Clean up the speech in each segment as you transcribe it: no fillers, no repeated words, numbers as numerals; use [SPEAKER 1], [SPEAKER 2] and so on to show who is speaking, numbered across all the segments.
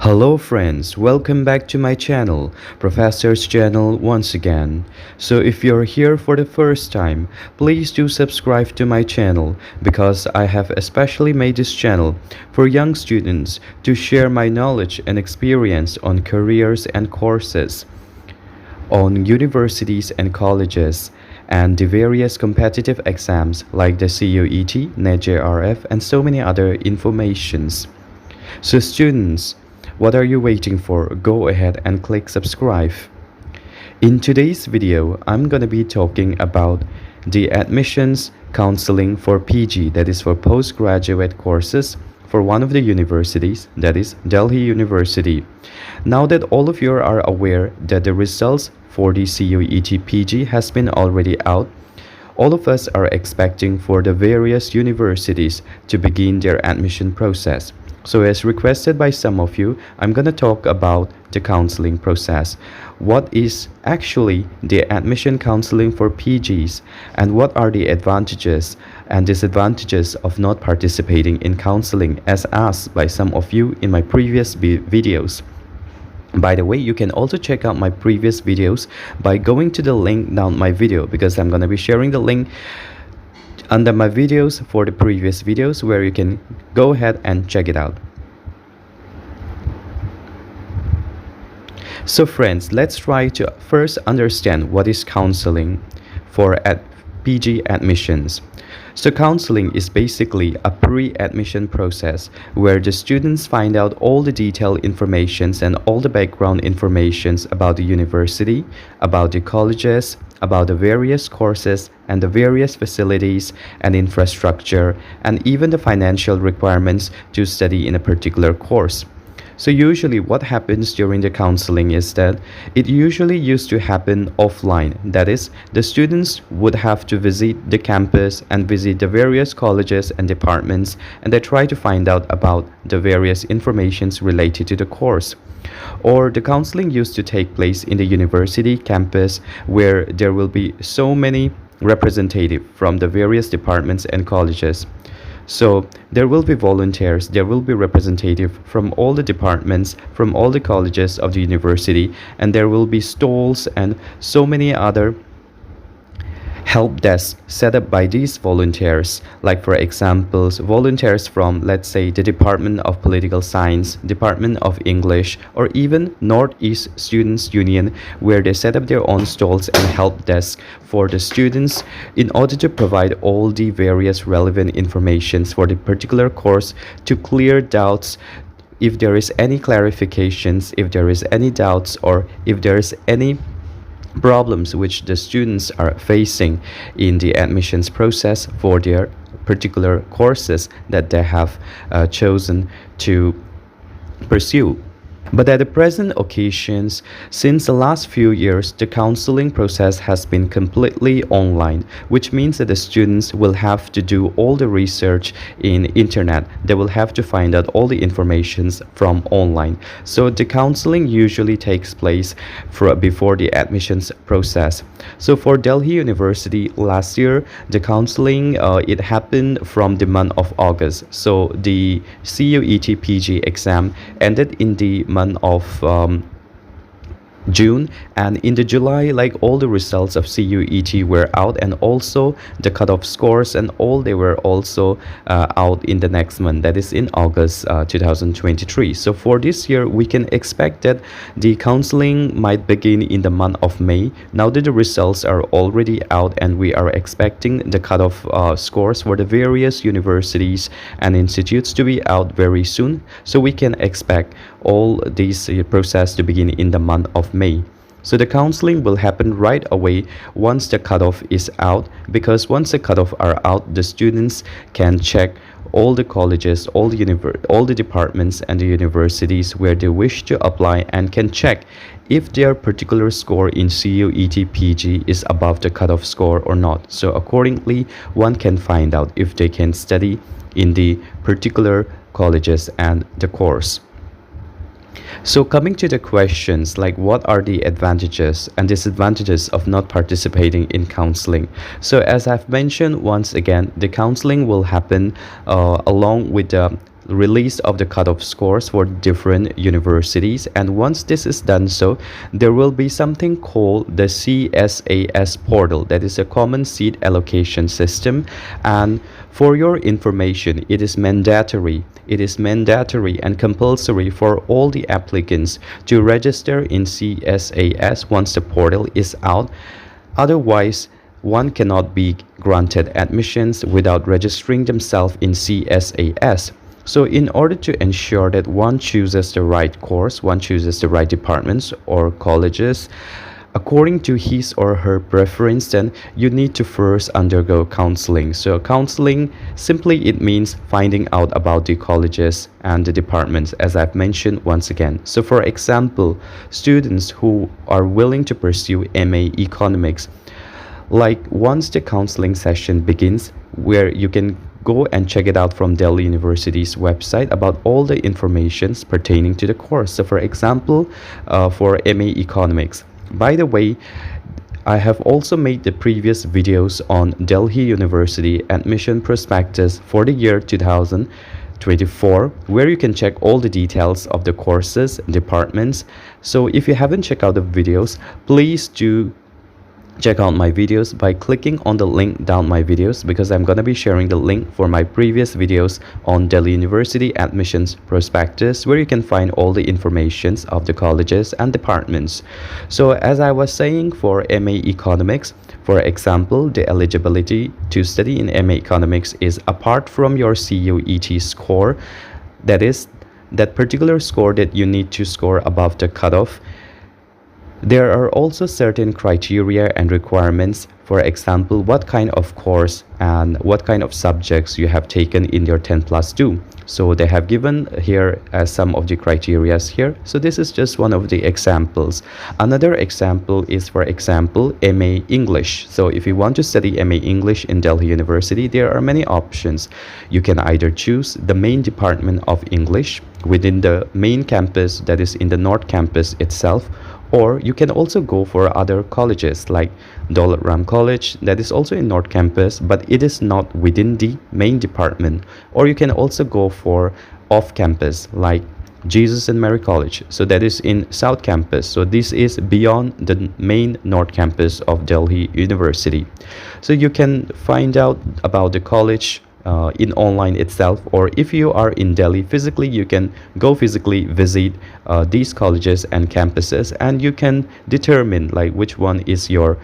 [SPEAKER 1] Hello friends, welcome back to my channel, Professor's channel once again. So if you're here for the first time, please do subscribe to my channel because I have especially made this channel for young students to share my knowledge and experience on careers and courses, on universities and colleges, and the various competitive exams like the CUET, NET JRF, and so many other informations. So students, what are you waiting for? Go ahead and click subscribe. In today's video, I'm gonna be talking about the admissions counseling for PG, that is for postgraduate courses for one of the universities, that is Delhi University. Now that all of you are aware that the results for the CUET PG has been already out, all of us are expecting for the various universities to begin their admission process. So as requested by some of you, I'm going to talk about the counseling process. What is actually the admission counseling for PGs, and what are the advantages and disadvantages of not participating in counseling as asked by some of you in my previous videos. By the way, you can also check out my previous videos by going to the link down my video, because I'm going to be sharing the link under my videos for the previous videos where you can go ahead and check it out. So friends, let's try to first understand what is counseling for PG admissions. So counseling is basically a pre-admission process where the students find out all the detailed informations and all the background informations about the university, about the colleges, about the various courses and the various facilities and infrastructure, and even the financial requirements to study in a particular course. So usually what happens during the counseling is that it usually used to happen offline. That is, the students would have to visit the campus and visit the various colleges and departments, and they try to find out about the various informations related to the course. Or the counseling used to take place in the university campus, where there will be so many representatives from the various departments and colleges. So there will be volunteers, there will be representatives from all the departments, from all the colleges of the university, and there will be stalls and so many other help desk set up by these volunteers, like for examples, volunteers from, let's say, the Department of Political Science, Department of English, or even Northeast Students Union, where they set up their own stalls and help desk for the students in order to provide all the various relevant informations for the particular course, to clear doubts if there is any clarifications, if there is any doubts, or if there is any problems which the students are facing in the admissions process for their particular courses that they have chosen to pursue. But at the present occasions, since the last few years, the counseling process has been completely online, which means that the students will have to do all the research in internet. They will have to find out all the informations from online. So the counseling usually takes place before the admissions process. So for Delhi University last year, the counseling it happened from the month of August. So the CUET PG exam ended in the month of June, and in the July, like, all the results of CUET were out, and also the cutoff scores and all, they were also out in the next month, that is in August 2023. So for this year, we can expect that the counseling might begin in the month of May. Now that the results are already out and we are expecting the cutoff scores for the various universities and institutes to be out very soon, so we can expect all these process to begin in the month of May. So the counseling will happen right away once the cutoff is out, because once the cutoff are out, the students can check all the colleges, all the departments and the universities where they wish to apply, and can check if their particular score in CUET PG is above the cutoff score or not. So accordingly, one can find out if they can study in the particular colleges and the course. So coming to the questions, like, what are the advantages and disadvantages of not participating in counseling? So as I've mentioned, once again, the counseling will happen along with the release of the cutoff scores for different universities, and once this is done, so there will be something called the CSAS portal, that is a common seat allocation system. And for your information, it is mandatory and compulsory for all the applicants to register in CSAS once the portal is out. Otherwise, one cannot be granted admissions without registering themselves in CSAS. So in order to ensure that one chooses the right course, one chooses the right departments or colleges according to his or her preference, then you need to first undergo counseling. So counseling, simply it means finding out about the colleges and the departments, as I've mentioned once again. So for example, students who are willing to pursue MA Economics, like once the counseling session begins, where you can go and check it out from Delhi University's website about all the informations pertaining to the course. So for example, for MA Economics, by the way, I have also made the previous videos on Delhi University admission prospectus for the year 2024, where you can check all the details of the courses, departments. So if you haven't checked out the videos, please do check out my videos by clicking on the link down my videos, because I'm gonna be sharing the link for my previous videos on Delhi University admissions prospectus, where you can find all the informations of the colleges and departments. So as I was saying, for MA Economics, for example, the eligibility to study in MA Economics is apart from your CUET score, that is that particular score that you need to score above the cutoff. There are also certain criteria and requirements, for example, what kind of course and what kind of subjects you have taken in your 10+2. So they have given here some of the criteria here. So this is just one of the examples. Another example is, for example, MA English. So if you want to study MA English in Delhi University, there are many options. You can either choose the main department of English within the main campus, that is in the North Campus itself, or you can also go for other colleges like Daulat Ram College, that is also in North Campus, but it is not within the main department. Or you can also go for off campus like Jesus and Mary College, so that is in South Campus. So this is beyond the main North Campus of Delhi University. So you can find out about the college in online itself, or if you are in Delhi physically, you can go physically visit these colleges and campuses, and you can determine like which one is your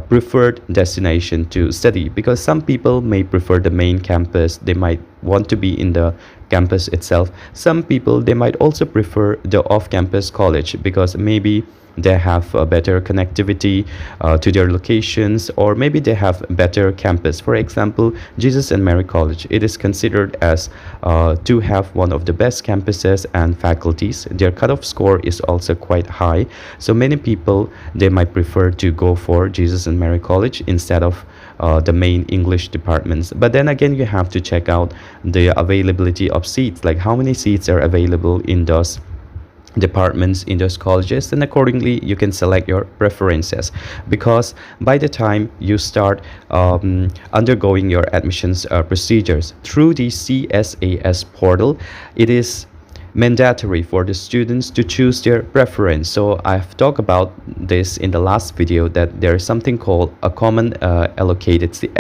[SPEAKER 1] preferred destination to study, because some people may prefer the main campus, they might want to be in the campus itself. Some people, they might also prefer the off-campus college because maybe they have a better connectivity to their locations, or maybe they have better campus. For example, Jesus and Mary College, it is considered as to have one of the best campuses and faculties. Their cutoff score is also quite high, so many people, they might prefer to go for Jesus and Mary College instead of the main English departments. But then again, you have to check out the availability of seats, like how many seats are available in those departments, in those colleges, and accordingly you can select your preferences. Because by the time you start undergoing your admissions procedures through the CSAS portal, it is mandatory for the students to choose their preference. So I've talked about this in the last video, that there is something called a common allocated seat.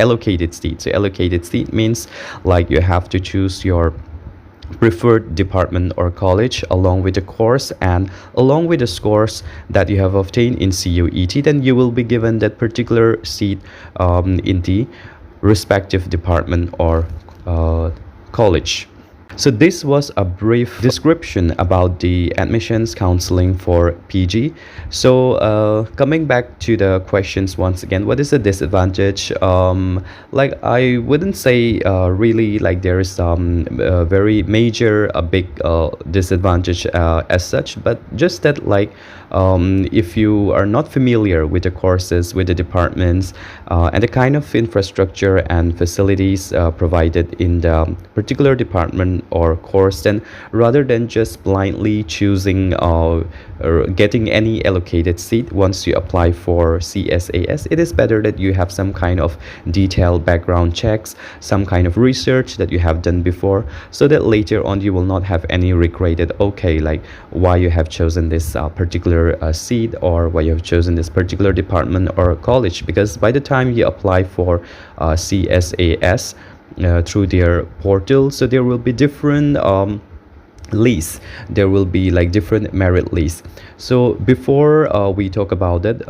[SPEAKER 1] So allocated seat means like you have to choose your preferred department or college along with the course and along with the scores that you have obtained in CUET. Then you will be given that particular seat in the respective department or college. So this was a brief description about the admissions counseling for PG. So coming back to the questions once again, what is the disadvantage? Like I wouldn't say really like there is some very major big disadvantage as such, but just that like If you are not familiar with the courses, with the departments, and the kind of infrastructure and facilities provided in the particular department or course, then rather than just blindly choosing or getting any allocated seat once you apply for CSAS, it is better that you have some kind of detailed background checks, some kind of research that you have done before, so that later on you will not have any regretted, okay, like why you have chosen this particular seat, or why you have chosen this particular department or college. Because by the time you apply for CSAS through their portal, so there will be different list, there will be like different merit lists. So before we talk about that,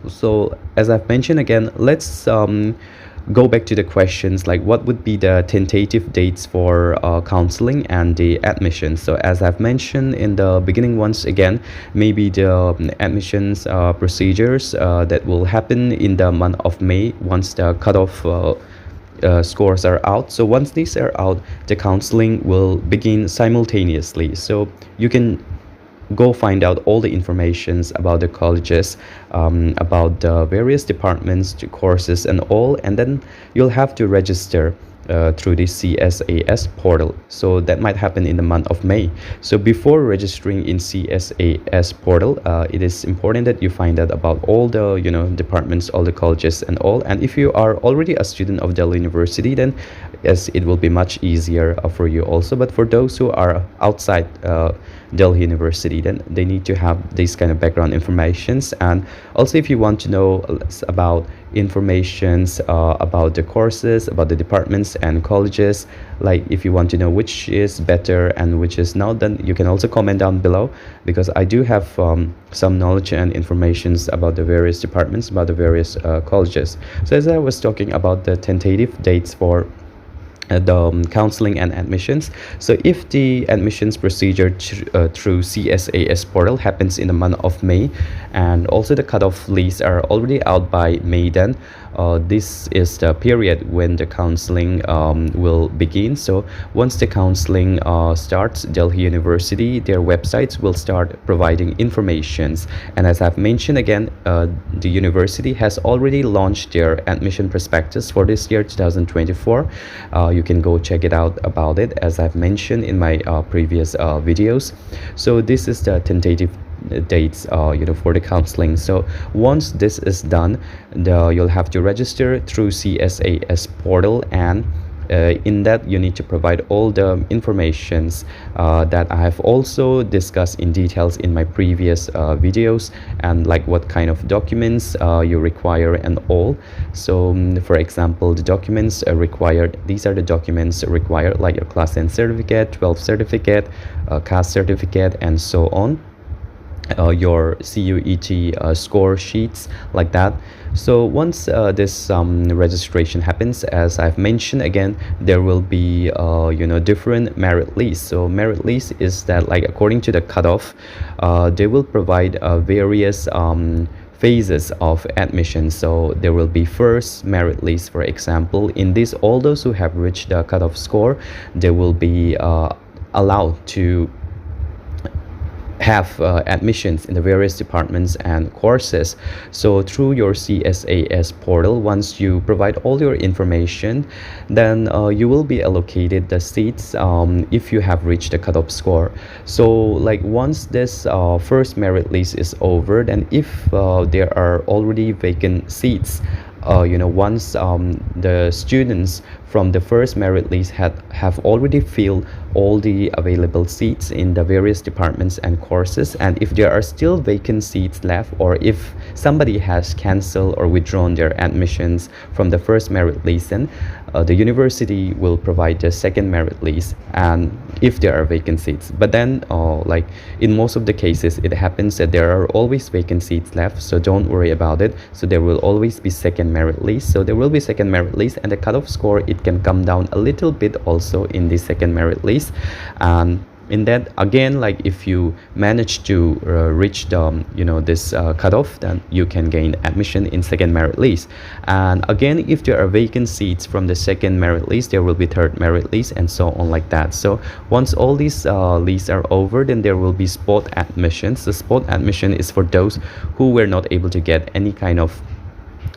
[SPEAKER 1] so as I've mentioned again, let's go back to the questions, like what would be the tentative dates for counseling and the admission. So as I've mentioned in the beginning, once again, maybe the admissions procedures that will happen in the month of May once the cutoff scores are out. So once these are out, the counseling will begin simultaneously. So you can go find out all the informations about the colleges, about the various departments, the courses and all, and then you'll have to register through the CSAS portal. So that might happen in the month of May. So before registering in CSAS portal, it is important that you find out about all the departments, all the colleges and all. And if you are already a student of Delhi University, then yes, it will be much easier for you also. But for those who are outside Delhi University, then they need to have these kind of background informations. And also, if you want to know about informations about the courses, about the departments and colleges, like if you want to know which is better and which is not, then you can also comment down below, because I do have some knowledge and informations about the various departments, about the various colleges. So as I was talking about the tentative dates for the counseling and admissions. So if the admissions procedure through CSAS portal happens in the month of May, and also the cutoff lists are already out by May, then this is the period when the counseling will begin. So once the counseling starts, Delhi University, their websites will start providing informations. And as I've mentioned again, the university has already launched their admission prospectus for this year 2024. You can go check it out about it, as I've mentioned in my previous videos. So this is the tentative dates for the counseling. So once this is done, you'll have to register through CSAS portal, and in that you need to provide all the informations that I have also discussed in details in my previous videos, and like what kind of documents you require and all. So for example, the documents required, these are the documents required, like your class 10 certificate, 12 certificate, caste certificate and so on. Your CUET score sheets, like that. So once this registration happens, as I've mentioned again, there will be different merit lists. So merit list is that, like, according to the cutoff, they will provide various phases of admission. So there will be first merit list, for example. In this, all those who have reached the cutoff score, they will be allowed to have admissions in the various departments and courses. So through your CSAS portal, once you provide all your information, then you will be allocated the seats if you have reached the cutoff score. So like once this first merit list is over, then if there are already vacant seats, once the students from the first merit list have already filled all the available seats in the various departments and courses, and if there are still vacant seats left, or if somebody has canceled or withdrawn their admissions from the first merit list, then the university will provide the second merit list, and if there are vacant seats. But then like in most of the cases, it happens that there are always vacant seats left, so don't worry about it. So there will always be second merit list. So there will be second merit list, and the cutoff score, it can come down a little bit also in the second merit list. And In that, again, like if you manage to reach the this cutoff, then you can gain admission in second merit list. And again, if there are vacant seats from the second merit list, there will be third merit list, and so on like that. So once all these lists are over, then there will be spot admissions. The spot admission is for those who were not able to get any kind of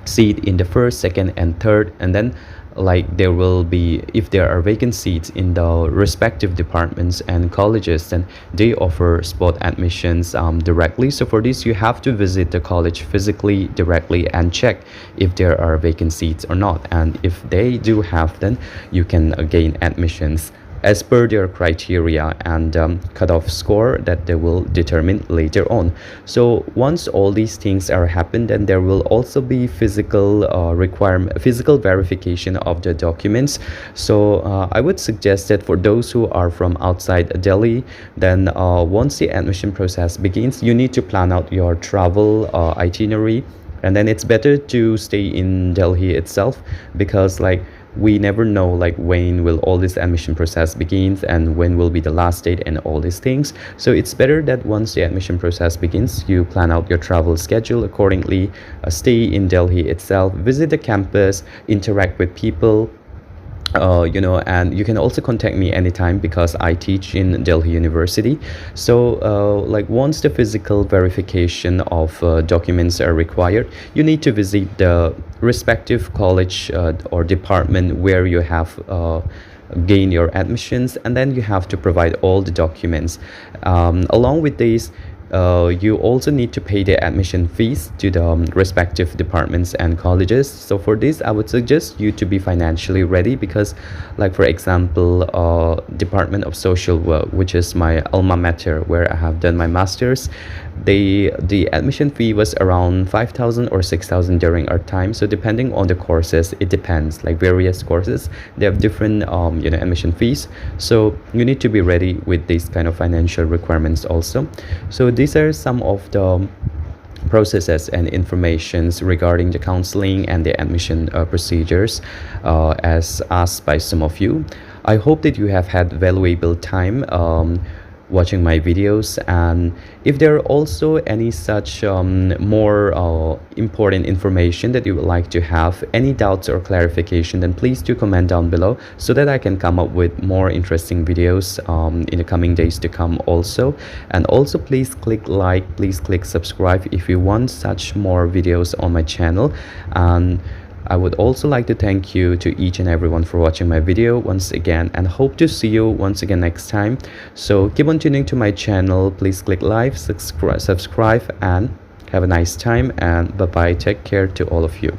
[SPEAKER 1] seat in the first, second, and third. And then like there will be, if there are vacant seats in the respective departments and colleges, then they offer spot admissions directly. So for this, you have to visit the college physically directly and check if there are vacant seats or not, and if they do have, then you can gain admissions as per their criteria and cutoff score that they will determine later on. So once all these things are happened, then there will also be physical physical verification of the documents. So I would suggest that for those who are from outside Delhi, then once the admission process begins, you need to plan out your travel itinerary, and then it's better to stay in Delhi itself, because like we never know like when will all this admission process begins and when will be the last date and all these things. So it's better that once the admission process begins, you plan out your travel schedule accordingly, stay in Delhi itself, visit the campus, interact with people, and you can also contact me anytime because I teach in Delhi University. So like once the physical verification of documents are required, you need to visit the respective college or department where you have gain your admissions, and then you have to provide all the documents. Along with these, you also need to pay the admission fees to the respective departments and colleges. So for this, I would suggest you to be financially ready, because like for example, Department of Social Work, which is my alma mater where I have done my master's, the admission fee was around 5,000 or 6,000 during our time. So depending on the courses, it depends, like various courses they have different admission fees. So you need to be ready with these kind of financial requirements also. So these are some of the processes and informations regarding the counseling and the admission procedures as asked by some of you. I hope that you have had valuable time watching my videos, and if there are also any such more important information that you would like to have, any doubts or clarification, then please do comment down below so that I can come up with more interesting videos in the coming days to come also. And also please click like, please click subscribe if you want such more videos on my channel. And I would also like to thank you to each and everyone for watching my video once again, and hope to see you once again next time. So keep on tuning to my channel, please click like, subscribe, and have a nice time, and bye bye, take care to all of you.